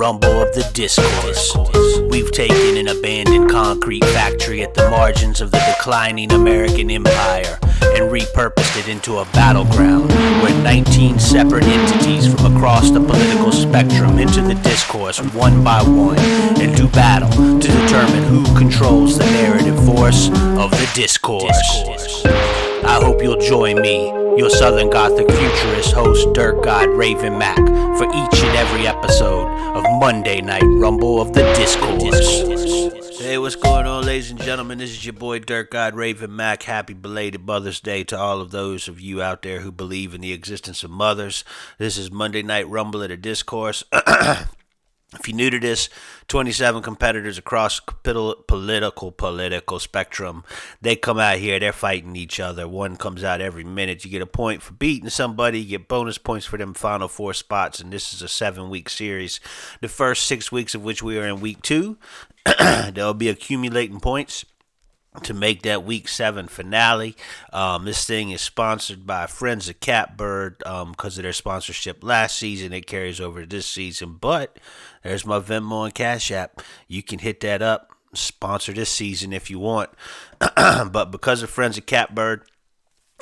rumble of the discourse. We've taken an abandoned concrete factory at the margins of the declining American empire and repurposed it into a battleground where 19 separate entities from across the political spectrum enter the discourse one by one and do battle to determine who controls the narrative force of the discourse. I hope you'll join me, your Southern Gothic futurist host Dirk God Raven Mac, for each and every episode of Monday Night Rumble of the Discourse. Hey, what's going on, ladies and gentlemen? This is your boy Dirk God Raven Mac. Happy belated Mother's Day to all of those of you out there who believe in the existence of mothers. This is Monday Night Rumble of the Discourse. If you're new to this, 27 competitors across political spectrum, they come out here, they're fighting each other. One comes out every minute. You get a point for beating somebody, you get bonus points for them final 4 spots, and this is a 7-week series. The first 6 weeks of which we are in week 2, they'll be accumulating points to make that week 7 finale. This thing is sponsored by Friends of Catbird because of their sponsorship last season. It carries over to this season, but there's my Venmo and Cash App. You can hit that up, sponsor this season if you want. But because of Friends of Catbird,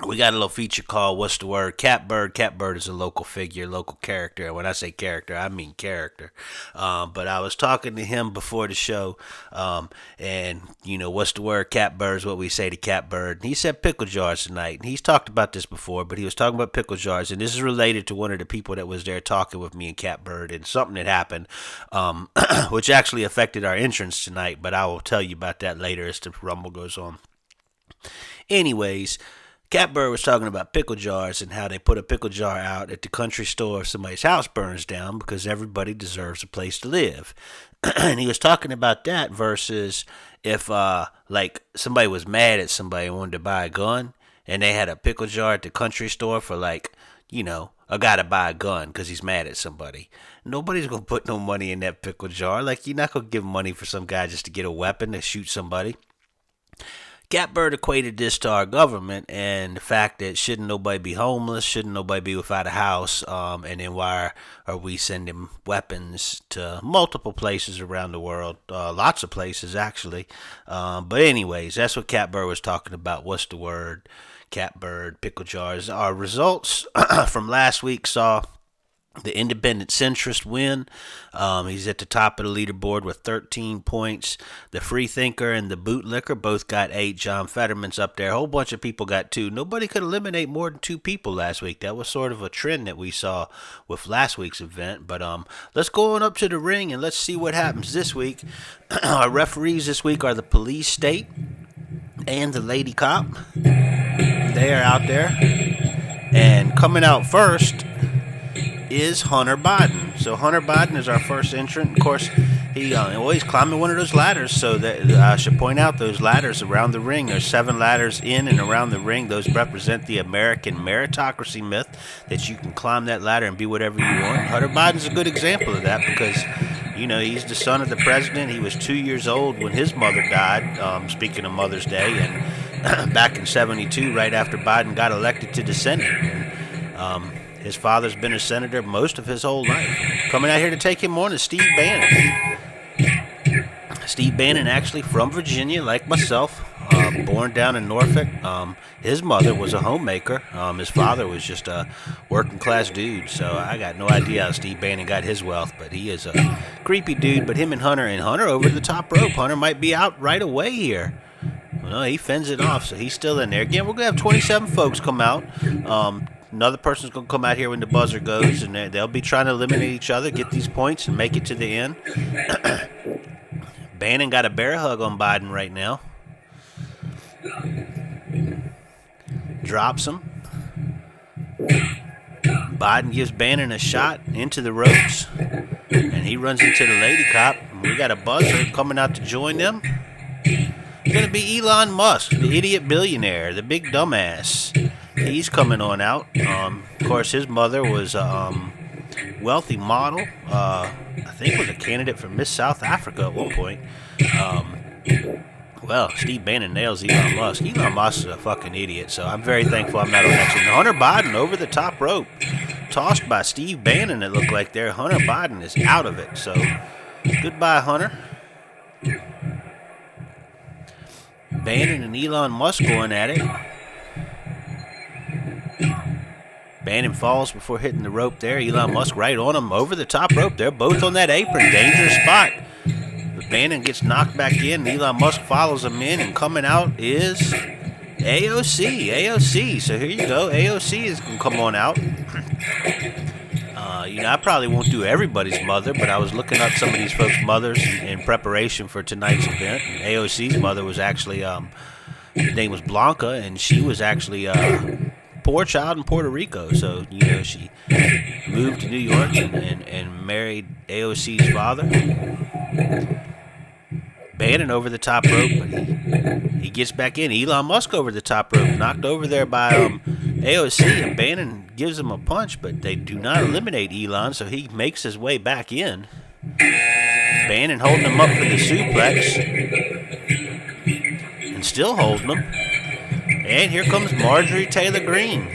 we got a little feature called What's the Word? Catbird. Catbird is a local figure, local character. And when I say character, I mean character. But I was talking to him before the show, and, you know, what's the word? Catbird is what we say to Catbird. And he said pickle jars tonight. And he's talked about this before, but he was talking about pickle jars. And this is related to one of the people that was there talking with me and Catbird and something that happened, which actually affected our entrance tonight. But I will tell you about that later as the rumble goes on. Anyways, Catbird was talking about pickle jars and how they put a pickle jar out at the country store if somebody's house burns down because everybody deserves a place to live. And he was talking about that versus if, like, somebody was mad at somebody and wanted to buy a gun and they had a pickle jar at the country store for, like, you know, a guy to buy a gun because he's mad at somebody. Nobody's going to put no money in that pickle jar. Like, you're not going to give money for some guy just to get a weapon to shoot somebody. Catbird equated this to our government and the fact that shouldn't nobody be homeless, shouldn't nobody be without a house, and then why are we sending weapons to multiple places around the world, lots of places actually. But anyways, that's what Catbird was talking about. What's the word? Catbird, pickle jars. Our results from last week saw the independent centrist win. He's at the top of the leaderboard with 13 points. The free thinker and the bootlicker both got 8. John Fetterman's up there. A whole bunch of people got 2. Nobody could eliminate more than 2 people last week. That was sort of a trend that we saw with last week's event. But let's go on up to the ring and let's see what happens this week. Our referees this week are the police state and the lady cop. They are out there. And coming out first is Hunter Biden. So Hunter Biden is our first entrant. Of course, he's climbing one of those ladders. So that I should point out those ladders around the ring. There's 7 ladders in and around the ring. Those represent the American meritocracy myth that you can climb that ladder and be whatever you want. Hunter Biden's a good example of that because, you know, he's the son of the president. He was 2 years old when his mother died, speaking of Mother's Day, and back in 72, right after Biden got elected to the Senate. And, his father's been a senator most of his whole life. Coming out here to take him on is Steve Bannon. Steve Bannon, actually from Virginia, like myself, born down in Norfolk. His mother was a homemaker. His father was just a working class dude. So I got no idea how Steve Bannon got his wealth, but he is a creepy dude. But him and Hunter over the top rope. Hunter might be out right away here. Well, he fends it off, so he's still in there. Again, we're going to have 27 folks come out. Another person's going to come out here when the buzzer goes, and they'll be trying to eliminate each other, get these points, and make it to the end. Bannon got a bear hug on Biden right now. Drops him. Biden gives Bannon a shot into the ropes, and he runs into the lady cop. We got a buzzer coming out to join them. It's going to be Elon Musk, the idiot billionaire, the big dumbass. He's coming on out. Of course, his mother was a wealthy model. I think was a candidate for Miss South Africa at one point. Well, Steve Bannon nails Elon Musk. Elon Musk is a fucking idiot, so I'm very thankful I'm not on that team. Hunter Biden over the top rope. tossed by Steve Bannon, it looked like there. Hunter Biden is out of it. So, goodbye, Hunter. Bannon and Elon Musk going at it. Bannon falls before hitting the rope there. Elon Musk right on him over the top rope. They're both on that apron. Dangerous spot. But Bannon gets knocked back in. Elon Musk follows him in, and coming out is AOC. AOC. So here you go. AOC is going to come on out. I probably won't do everybody's mother, but I was looking up some of these folks' mothers in preparation for tonight's event. And AOC's mother was actually, her name was Blanca, and she was actually poor child in Puerto Rico. So, she moved to New York and married AOC's father. Bannon over the top rope, but he gets back in. Elon Musk over the top rope, knocked over there by AOC, and Bannon gives him a punch, but they do not eliminate Elon, so he makes his way back in. Bannon holding him up for the suplex, and still holding him. And here comes Marjorie Taylor Greene.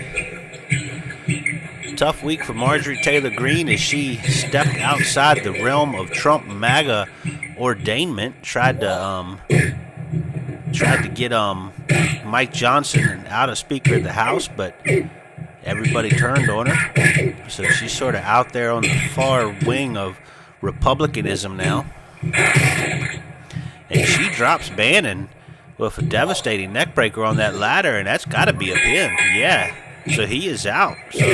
Tough week for Marjorie Taylor Greene as she stepped outside the realm of Trump MAGA ordainment, tried to get Mike Johnson out of Speaker of the House, but everybody turned on her. So she's sort of out there on the far wing of Republicanism now. And she drops Bannon with a devastating neckbreaker on that ladder, and that's got to be a pin. Yeah, so he is out. So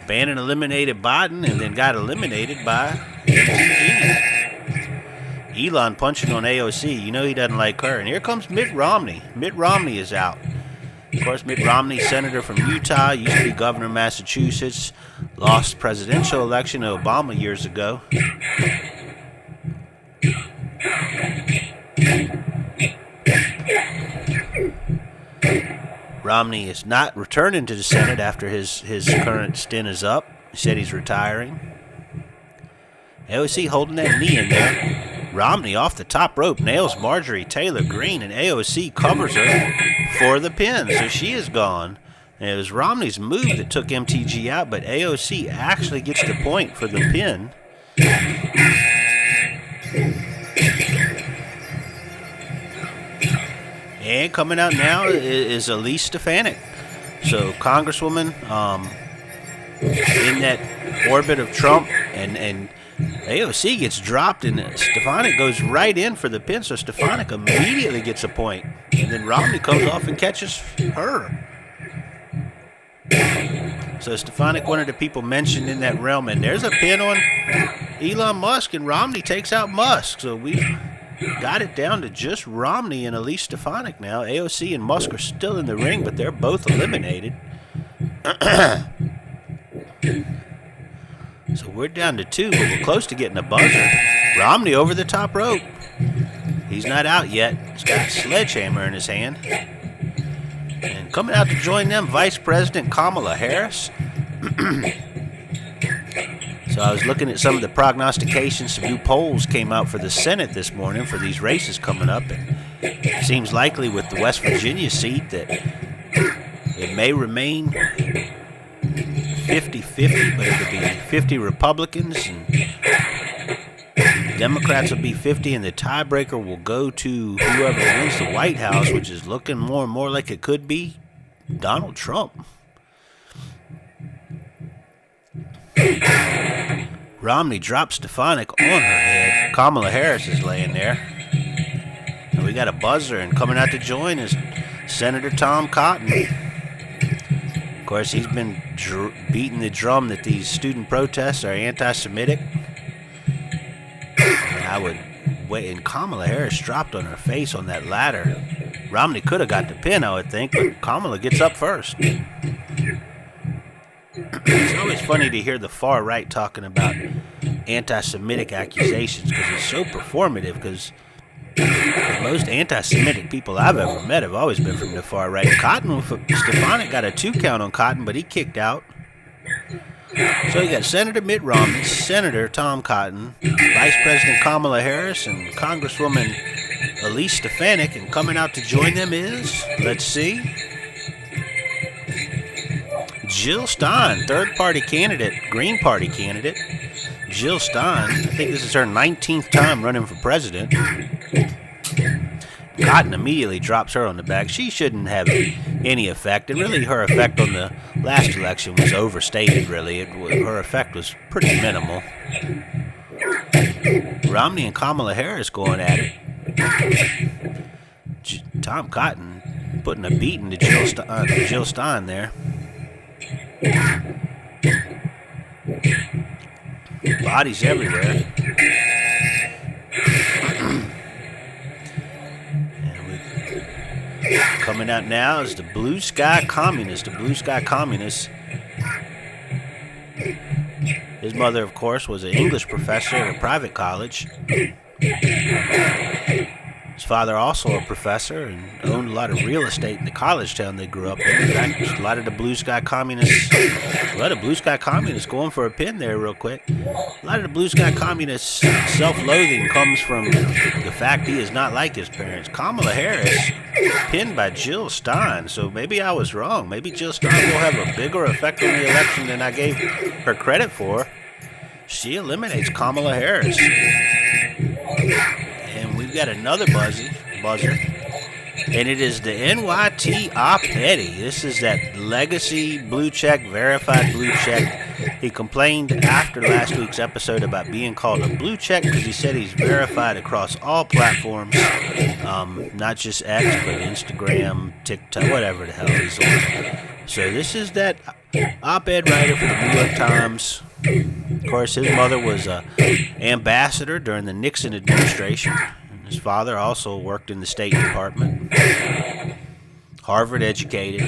Bannon eliminated Biden and then got eliminated by MTG. Elon punching on AOC. He doesn't like her. And here comes Mitt Romney. Mitt Romney is out. Of course, Mitt Romney, senator from Utah, used to be governor of Massachusetts, lost presidential election to Obama years ago. Romney is not returning to the Senate after his current stint is up. He said he's retiring. AOC holding that knee in there. Romney off the top rope nails Marjorie Taylor Greene, and AOC covers her for the pin, so she is gone. And it was Romney's move that took MTG out, but AOC actually gets the point for the pin. And coming out now is Elise Stefanik. So Congresswoman in that orbit of Trump, and AOC gets dropped, and Stefanik goes right in for the pin, so Stefanik immediately gets a point. And then Romney comes off and catches her. So Stefanik, one of the people mentioned in that realm, and there's a pin on Elon Musk, and Romney takes out Musk. So we got it down to just Romney and Elise Stefanik now. AOC and Musk are still in the ring, but they're both eliminated. So we're down to 2, but we're close to getting a buzzer. Romney over the top rope. He's not out yet. He's got a sledgehammer in his hand. And coming out to join them, Vice President Kamala Harris. So I was looking at some of the prognostications. Some new polls came out for the Senate this morning for these races coming up. And it seems likely with the West Virginia seat that it may remain 50-50, but it'll be 50 Republicans and Democrats will be 50, and the tiebreaker will go to whoever wins the White House, which is looking more and more like it could be Donald Trump. Romney drops Stefanik on her head. Kamala Harris is laying there. And we got a buzzer, and coming out to join is Senator Tom Cotton. Of course, he's been beating the drum that these student protests are anti-Semitic. And I would wait, and Kamala Harris dropped on her face on that ladder. Romney could have got the pin, I would think, but Kamala gets up first. It's always funny to hear the far right talking about anti-Semitic accusations because it's so performative, because most anti-Semitic people I've ever met have always been from the far right. Stefanik got a 2 count on Cotton, but he kicked out. So you got Senator Mitt Romney, Senator Tom Cotton, Vice President Kamala Harris, and Congresswoman Elise Stefanik, and coming out to join them is, let's see, Jill Stein, third-party candidate, Green Party candidate. Jill Stein, I think this is her 19th time running for president. Cotton immediately drops her on the back. She shouldn't have any effect. And really, her effect on the last election was overstated, really. Her effect was pretty minimal. Romney and Kamala Harris going at it. Tom Cotton putting a beating to Jill Stein there. Bodies everywhere. Coming out now is the Blue Sky Communist. The Blue Sky Communist. His mother, of course, was an English professor at a private college. His father also a professor and owned a lot of real estate in the college town they grew up in. In fact, a lot of the Blue Sky Communists, going for a pin there real quick. A lot of the Blue Sky Communists' self-loathing comes from the fact he is not like his parents. Kamala Harris pinned by Jill Stein, so maybe I was wrong. Maybe Jill Stein will have a bigger effect on the election than I gave her credit for. She eliminates Kamala Harris. And we've got another buzzer, and it is the NYT op-edy. This is that legacy blue check, verified blue check. He complained after last week's episode about being called a blue check because he said he's verified across all platforms, not just X, but Instagram, TikTok, whatever the hell he's on. So this is that op-ed writer for the New York Times. Of course, his mother was an ambassador during the Nixon administration. His father also worked in the State Department. Harvard educated.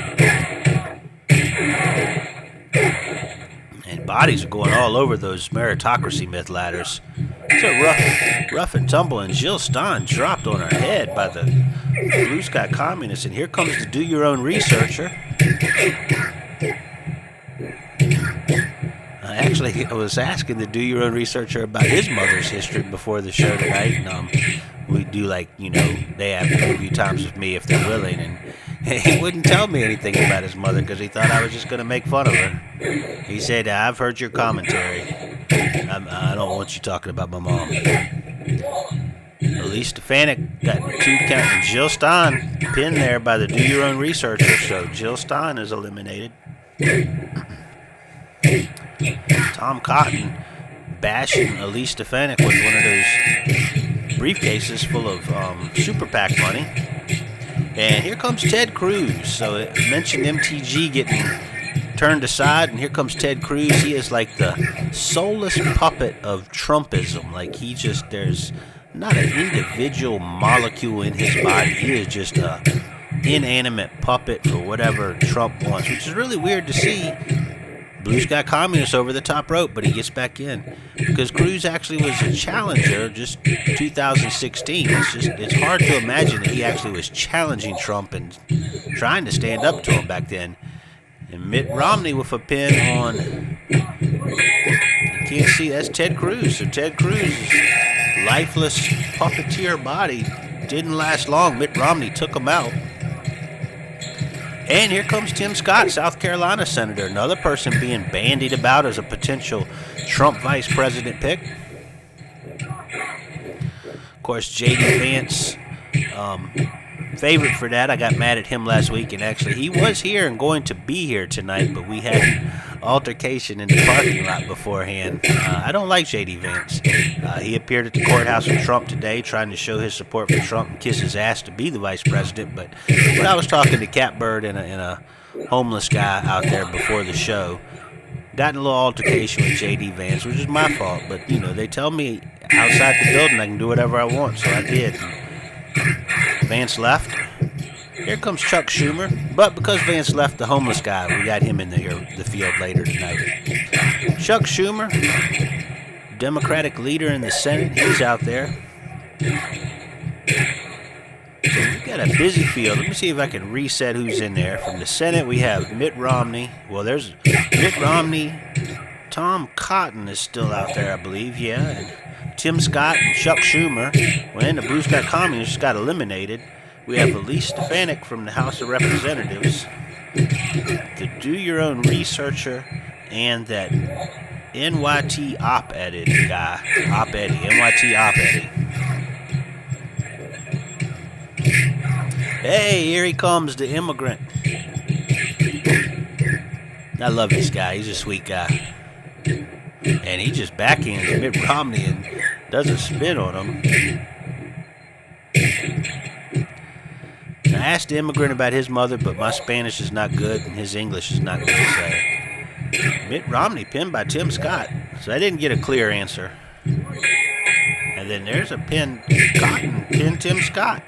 And bodies are going all over those meritocracy myth ladders. It's a rough and tumble, and Jill Stein dropped on her head by the Blue Sky Communists. And here comes the Do Your Own Researcher. Actually, I was asking the Do Your Own Researcher about his mother's history before the show tonight. And, we do they have interview times with me if they're willing. And he wouldn't tell me anything about his mother because he thought I was just going to make fun of her. He said, I've heard your commentary. I don't want you talking about my mom. Elise Stefanik got 2 counts. And Jill Stein pinned there by the Do Your Own Researcher. So Jill Stein is eliminated. Tom Cotton bashing Elise Stefanik with one of those briefcases full of super PAC money. And here comes Ted Cruz. So it mentioned MTG getting turned aside, and here comes Ted Cruz. He is like the soulless puppet of Trumpism. There's not an individual molecule in his body. He is just a inanimate puppet for whatever Trump wants, which is really weird to see. Blue Sky Communist over the top rope, but he gets back in because Cruz actually was a challenger just 2016. It's hard to imagine that he actually was challenging Trump and trying to stand up to him back then. And Mitt Romney with a pin on, you can't see, that's Ted Cruz. So Ted Cruz's lifeless puppeteer body didn't last long. Mitt Romney took him out. And here comes Tim Scott, South Carolina senator, another person being bandied about as a potential Trump vice president pick. Of course, J.D. Vance, favorite for that. I got mad at him last week, and actually he was here and going to be here tonight, but we had an altercation in the parking lot beforehand. I don't like J.D. Vance. He appeared at the courthouse with Trump today, trying to show his support for Trump and kiss his ass to be the vice president. But when I was talking to Catbird and a homeless guy out there before the show, got in a little altercation with J.D. Vance, which is my fault. But, they tell me outside the building I can do whatever I want, so I did. Vance left. Here comes Chuck Schumer. But because Vance left the homeless guy, we got him in the field later tonight. Chuck Schumer, Democratic leader in the Senate, he's out there. So we've got a busy field. Let me see if I can reset who's in there. From the Senate, we have Mitt Romney. Well, there's Mitt Romney. Tom Cotton is still out there, I believe. Yeah, and Tim Scott and Chuck Schumer. When the Blue Sky Communists got eliminated, we have Elise Stefanik from the House of Representatives. the Do Your Own Researcher, and that NYT op-ed guy. NYT op-ed. Hey, here he comes, the immigrant. I love this guy. He's a sweet guy. And he just backhands Mitt Romney and does a spin on him. I asked the immigrant about his mother, but my Spanish is not good and his English is not good. So Mitt Romney pinned by Tim Scott. So I didn't get a clear answer. And then there's a pin. Cotton pinned Tim Scott.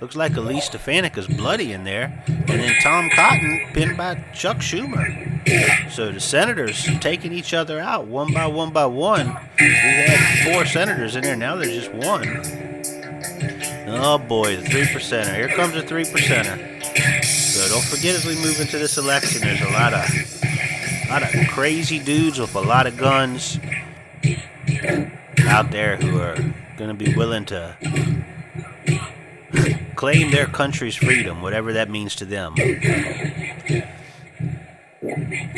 Looks like Elise Stefanik is bloody in there. And then Tom Cotton pinned by Chuck Schumer. So the senators taking each other out one by one by one. We had 4 senators in there. Now there's just 1. Oh boy, the 3%er. Here comes the 3%er. So don't forget, as we move into this election, there's a lot of crazy dudes with a lot of guns out there who are going to be willing to claim their country's freedom, whatever that means to them.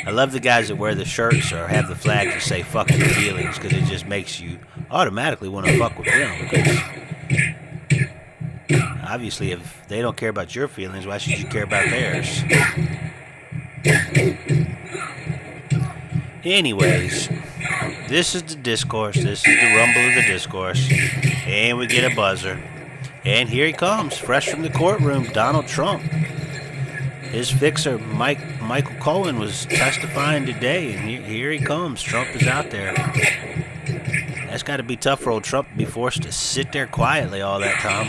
I love the guys that wear the shirts or have the flag that say "fucking feelings" because it just makes you automatically want to fuck with them. Because obviously, if they don't care about your feelings, why should you care about theirs? Anyways, this is the discourse. This is the rumble of the discourse. And we get a buzzer. And here he comes, fresh from the courtroom, Donald Trump. His fixer, Michael Cohen, was testifying today, and here he comes. Trump is out there. That's got to be tough for old Trump to be forced to sit there quietly all that time.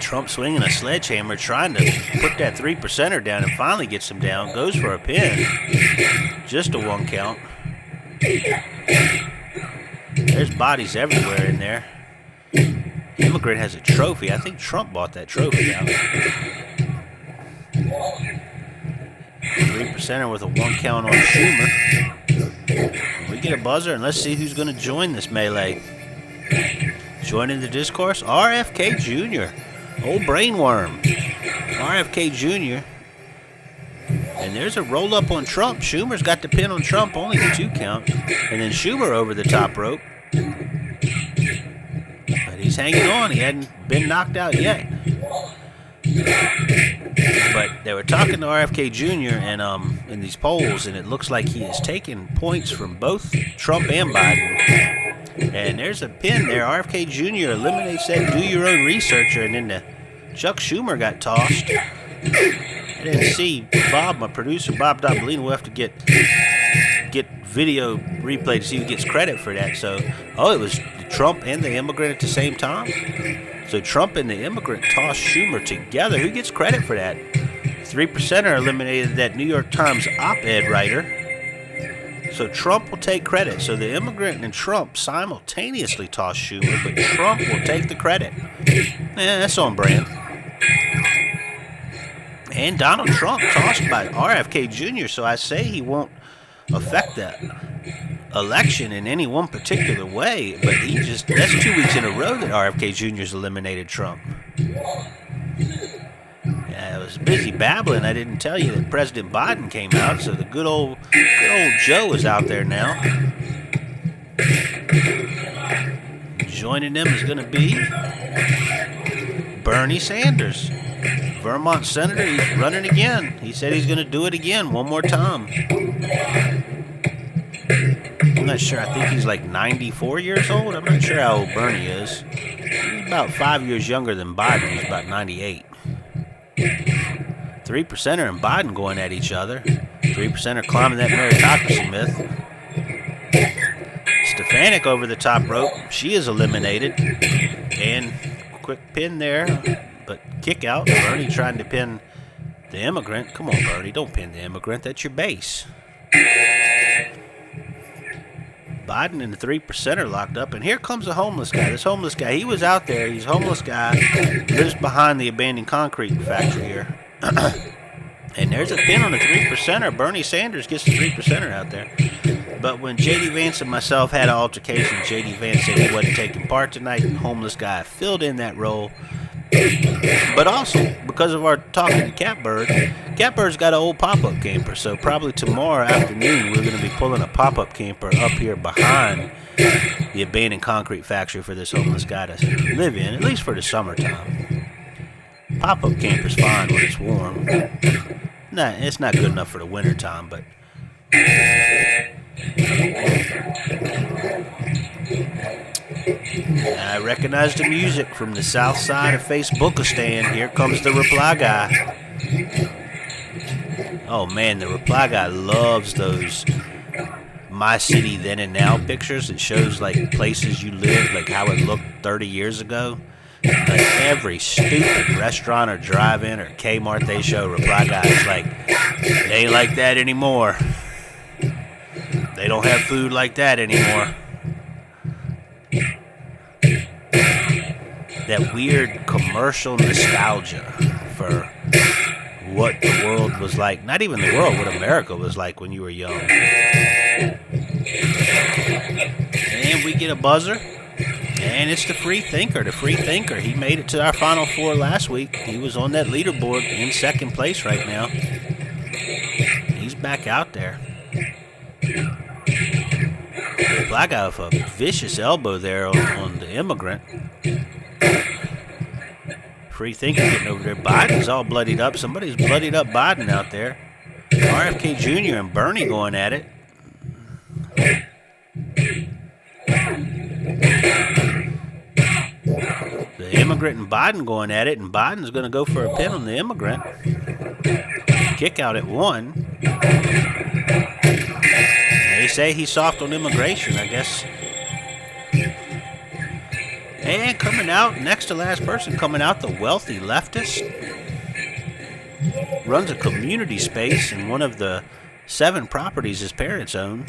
Trump swinging a sledgehammer, trying to put that 3%er down, and finally gets him down. Goes for a pin. Just a 1 count. There's bodies everywhere in there. Immigrant has a trophy. I think Trump bought that trophy out. 3%er with a 1 count on Schumer. We get a buzzer, and let's see who's going to join this melee. Joining the discourse, RFK Jr., old brainworm. RFK Jr. And there's a roll-up on Trump. Schumer's got the pin on Trump, only the 2 count. And then Schumer over the top rope. But he's hanging on. He hadn't been knocked out yet. But they were talking to RFK Jr. and in these polls, and it looks like he is taking points from both Trump and Biden. And there's a pin there. RFK Jr. eliminates that Do Your Own Researcher, and then Chuck Schumer got tossed. I didn't see Bob, my producer, Bob Dobolino. We'll have to get video replay to see who gets credit for that. So, it was Trump and the immigrant at the same time. So Trump and the immigrant tossed Schumer together. Who gets credit for that? 3%er eliminated that New York Times op-ed writer. So Trump will take credit. So the immigrant and Trump simultaneously tossed Schumer, but Trump will take the credit. That's on brand. And Donald Trump tossed by RFK Jr., so I say he won't affect that election in any one particular way, but that's 2 weeks in a row that RFK Jr.'s eliminated Trump. I was busy babbling. I didn't tell you that President Biden came out, so the good old Joe is out there now. Joining them is going to be Bernie Sanders. Vermont senator, he's running again. He said he's going to do it again one more time. I'm not sure. I think he's like 94 years old. I'm not sure how old Bernie is. He's about 5 years younger than Biden. He's about 98. 3%er and Biden going at each other. 3%er climbing that meritocracy myth. Stefanik over the top rope. She is eliminated. And quick pin there. But kick out. Bernie trying to pin the immigrant. Come on, Bernie. Don't pin the immigrant. That's your base. Biden and the 3%er locked up. And here comes the homeless guy. This homeless guy, he was out there. He's a homeless guy. Lives behind the abandoned concrete factory here. And there's a pin on the 3%er. Bernie Sanders gets the 3%er out there. But when J.D. Vance and myself had an altercation, J.D. Vance said he wasn't taking part tonight, and Homeless Guy filled in that role. But also, because of our talking to Catbird, Catbird's got an old pop-up camper, so probably tomorrow afternoon we're going to be pulling a pop-up camper up here behind the abandoned concrete factory for this homeless guy to live in, at least for the summertime. Pop-up camper's fine when it's warm. Nah, it's not good enough for the wintertime, but... I recognize the music from the south side of Facebookistan. Here comes the Reply Guy. Oh man, the Reply Guy loves those My City Then and Now pictures. It shows like places you lived, like how it looked 30 years ago. Like every stupid restaurant or drive-in or Kmart they show, Reply Guy is like, it ain't like that anymore. They don't have food like that anymore. That weird commercial nostalgia for what the world was like. Not even the world, what America was like when you were young. And we get a buzzer. And it's the Free Thinker. The Free Thinker. He made it to our Final Four last week. He was on that leaderboard in second place right now. He's back out there. Black guy with a vicious elbow there on the Immigrant. Free Thinker getting over there. Biden's all bloodied up. Somebody's bloodied up Biden out there. RFK Jr. and Bernie going at it. The Immigrant and Biden going at it, and Biden's going to go for a pin on the Immigrant. Kick out at 1. They say he's soft on immigration, I guess. And coming out, next to last person coming out, the wealthy leftist. Runs a community space in one of the 7 properties his parents own.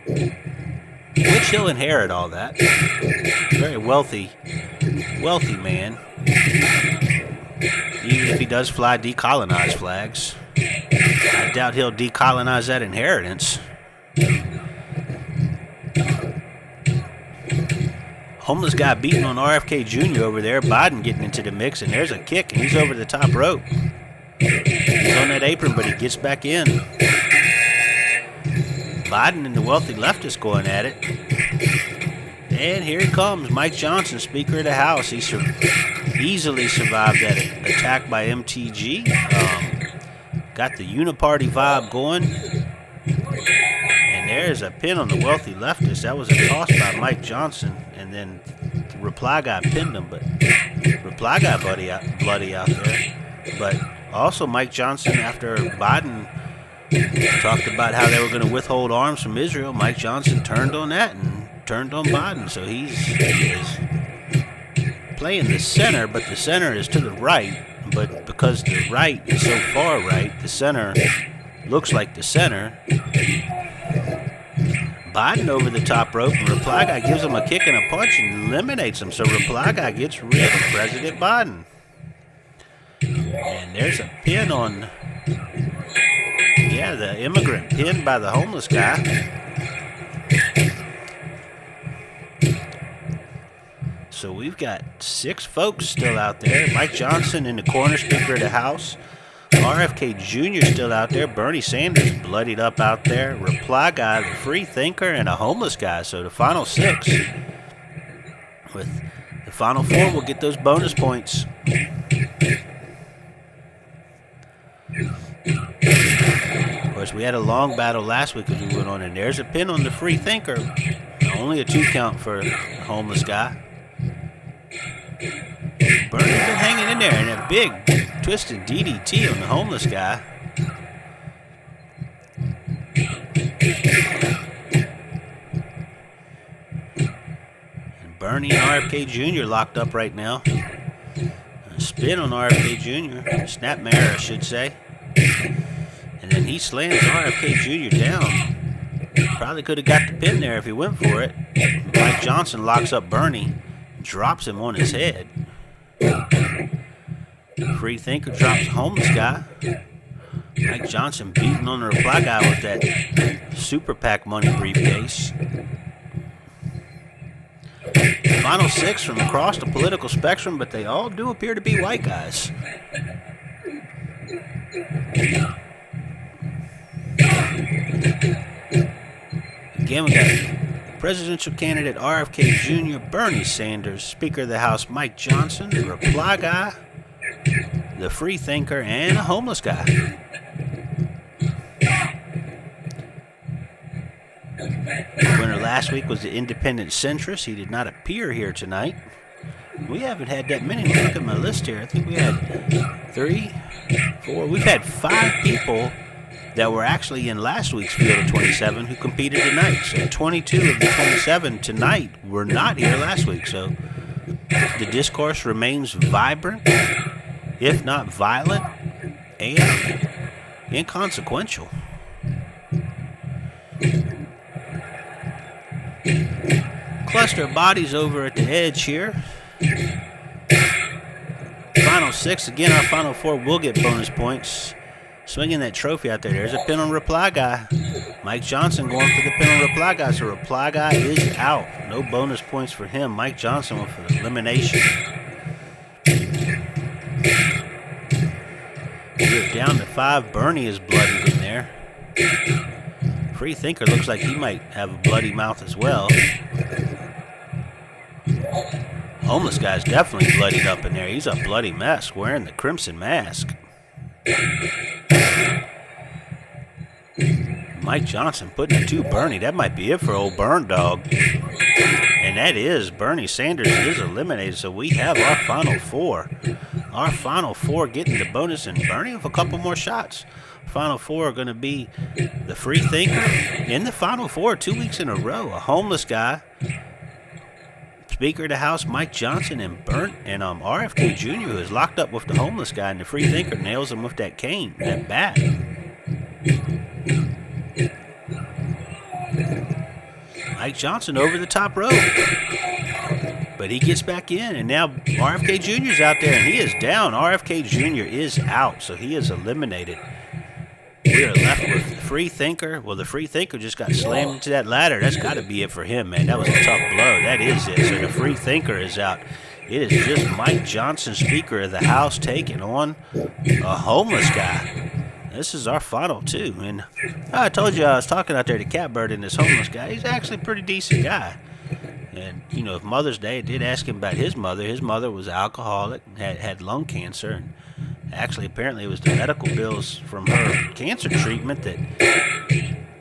Which he'll inherit all that. Very wealthy man. Even if he does fly decolonized flags. I doubt he'll decolonize that inheritance. Homeless guy beating on RFK Jr. over there. Biden getting into the mix, and there's a kick, and he's over the top rope. He's on that apron, but he gets back in. Biden and the wealthy leftist going at it. And here he comes, Mike Johnson, Speaker of the House. He easily survived that attack by MTG. Got the uniparty vibe going. And there's a pin on the wealthy leftist. That was a toss by Mike Johnson. And then the Reply Guy pinned him. But Reply Guy bloody out there. But also Mike Johnson, after Biden talked about how they were going to withhold arms from Israel, Mike Johnson turned on that and turned on Biden. So he is playing the center, but the center is to the right. But because the right is so far right, the center looks like the center. Biden over the top rope, and Reply Guy gives him a kick and a punch and eliminates him. So Reply Guy gets rid of President Biden. And there's a pin on, the Immigrant pinned by the homeless guy. So we've got 6 folks still out there. Mike Johnson in the corner, Speaker of the House. RFK Jr. still out there. Bernie Sanders bloodied up out there. Reply Guy, the Free Thinker, and a homeless guy. So the final 6. With the final 4, we'll get those bonus points. Of course, we had a long battle last week as we went on, and there's a pin on the Free Thinker. Only a 2 count for the homeless guy. Bernie's been hanging in there, and a big twisted DDT on the homeless guy. And Bernie and RFK Jr. locked up right now. A spin on RFK Jr. Snapmare, I should say. And then he slams RFK Jr. down. Probably could have got the pin there if he went for it. Mike Johnson locks up Bernie. Drops him on his head. Free Thinker drops the homeless guy. Mike Johnson beating on the reply guy with that super PAC money briefcase. Final six from across the political spectrum, but they all do appear to be white guys. Again, we got presidential candidate RFK Jr. Bernie Sanders, Speaker of the House Mike Johnson, the reply guy, the free thinker, and a homeless guy. Winner last week was the independent centrist. He did not appear here tonight. We haven't had that many. Look at my list here. I think we had 3, 4. We've had 5 people that were actually in last week's field of 27 who competed tonight. So 22 of the 27 tonight were not here last week. So the discourse remains vibrant, if not violent, and inconsequential. Cluster of bodies over at the edge here. Final 6. Again, our final 4 will get bonus points. Swinging that trophy out there. There's a pin on reply guy. Mike Johnson going for the pin on reply guy. So reply guy is out. No bonus points for him. Mike Johnson went for elimination. We're down to 5. Bernie is bloodied in there. Free thinker looks like he might have a bloody mouth as well. Homeless guy's definitely bloodied up in there. He's a bloody mess wearing the crimson mask. Mike Johnson putting it to Bernie. That might be it for old Burn Dog. And that is Bernie Sanders is eliminated. So we have our final 4. Our final 4 getting the bonus, and Bernie with a couple more shots. Final 4 are going to be the free thinker in the final 4 2 weeks in a row. A homeless guy, Speaker of the House Mike Johnson, and RFK Jr., who is locked up with the homeless guy, and the free thinker nails him with that cane, that bat. Mike Johnson over the top rope. But he gets back in, and now RFK Jr. is out there, and he is down. RFK Jr. is out, so he is eliminated. We are left with the free thinker. Well, the free thinker just got slammed into that ladder. That's got to be it for him, man. That was a tough blow. That is it. So the free thinker is out. It is just Mike Johnson, Speaker of the House, taking on a homeless guy. This is our final 2. And I told you I was talking out there to Catbird and this homeless guy. He's actually a pretty decent guy. And, you know, Mother's Day, I did ask him about his mother. His mother was alcoholic, had lung cancer, and actually, apparently, it was the medical bills from her cancer treatment that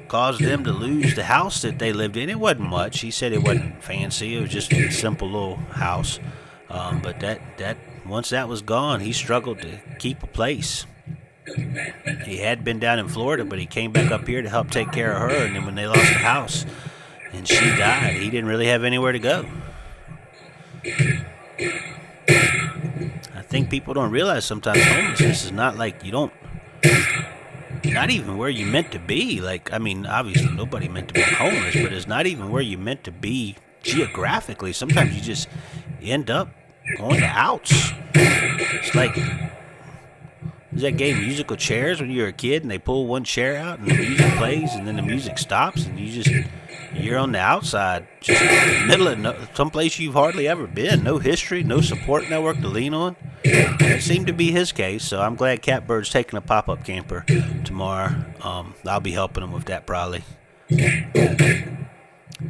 caused them to lose the house that they lived in. It wasn't much. He said it wasn't fancy. It was just a simple little house. But that once that was gone, he struggled to keep a place. He had been down in Florida, but he came back up here to help take care of her. And then when they lost the house and she died, he didn't really have anywhere to go. I think people don't realize sometimes homelessness is not like not even where you meant to be. Like, I mean, obviously nobody meant to be homeless, but it's not even where you meant to be geographically. Sometimes you just end up going to outs. It's like, was that game Musical Chairs when you were a kid and they pull one chair out and the music plays and then the music stops and you're on the outside, just in the middle of someplace you've hardly ever been. No history, no support network to lean on. That seemed to be his case, so I'm glad Catbird's taking a pop-up camper tomorrow. I'll be helping him with that probably.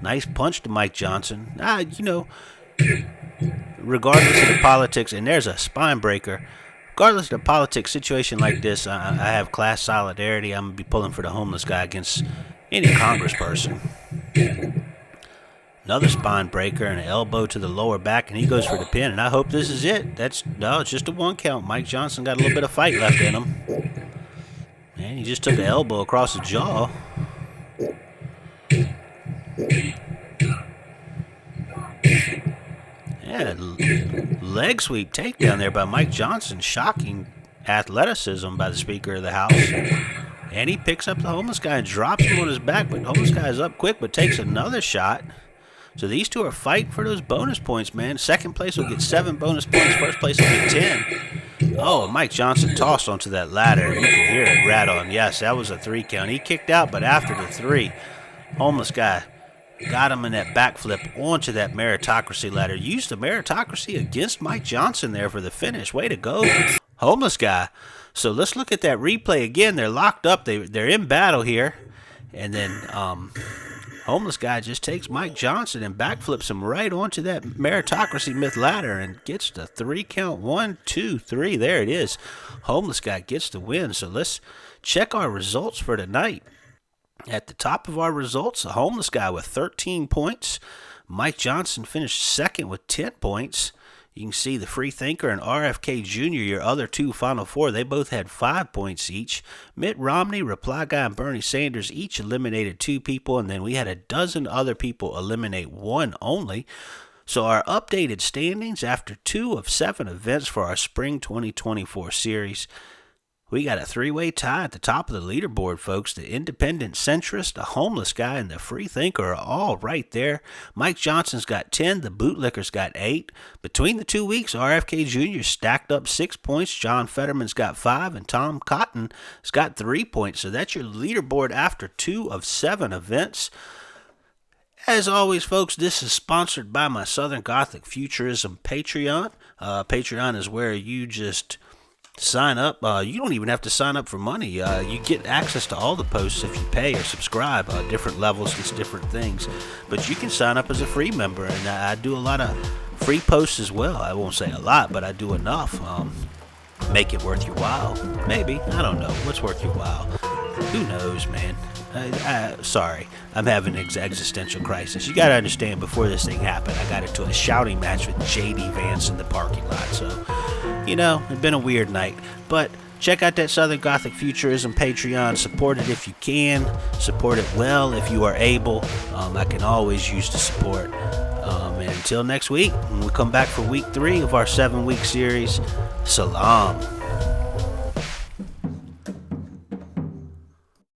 Nice punch to Mike Johnson. Regardless of the politics, and there's a spine breaker. Regardless of the politics situation like this, I have class solidarity. I'm going to be pulling for the homeless guy against any congressperson. Another spine breaker and an elbow to the lower back, and he goes for the pin, and I hope this is it. It's just a 1 count. Mike Johnson got a little bit of fight left in him. And he just took an elbow across the jaw. Yeah, leg sweep takedown there by Mike Johnson. Shocking athleticism by the Speaker of the House. And he picks up the homeless guy and drops him on his back. But the homeless guy is up quick, but takes another shot. So these two are fighting for those bonus points, man. Second place will get 7 bonus points. First place will get 10. Oh, Mike Johnson tossed onto that ladder. You could hear it rattle. And yes, that was a 3 count. He kicked out, but after the 3, homeless guy got him in that backflip onto that meritocracy ladder. Used the meritocracy against Mike Johnson there for the finish. Way to go, homeless guy. So let's look at that replay again. They're locked up. They're in battle here. And then homeless guy just takes Mike Johnson and backflips him right onto that meritocracy myth ladder and gets the 3 count. 1, 2, 3. There it is. Homeless guy gets the win. So let's check our results for tonight. At the top of our results, the homeless guy with 13 points. Mike Johnson finished second with 10 points. You can see the Free Thinker and RFK Jr., your other 2 Final Four, they both had 5 points each. Mitt Romney, Reply Guy, and Bernie Sanders each eliminated 2 people, and then we had a dozen other people eliminate 1 only. So our updated standings after 2 of 7 events for our Spring 2024 series. We got a 3-way tie at the top of the leaderboard, folks. The independent centrist, the homeless guy, and the free thinker are all right there. Mike Johnson's got 10. The bootlicker's got 8. Between the 2 weeks, RFK Jr. stacked up 6 points. John Fetterman's got 5. And Tom Cotton's got 3 points. So that's your leaderboard after 2 of 7 events. As always, folks, this is sponsored by my Southern Gothic Futurism Patreon. Patreon is where you just sign up. You don't even have to sign up for money. You get access to all the posts if you pay or subscribe. Different levels, it's different things. But you can sign up as a free member, and I do a lot of free posts as well. I won't say a lot, but I do enough. Make it worth your while. Maybe. I don't know. What's worth your while? Who knows, man? Sorry, I'm having an existential crisis. You gotta understand, before this thing happened, I got into a shouting match with J.D. Vance in the parking lot. So, you know, it's been a weird night. But check out that Southern Gothic Futurism Patreon. Support it if you can. Support it well if you are able. I can always use the support. And until next week, when we come back for week 3 of our 7-week series, salam.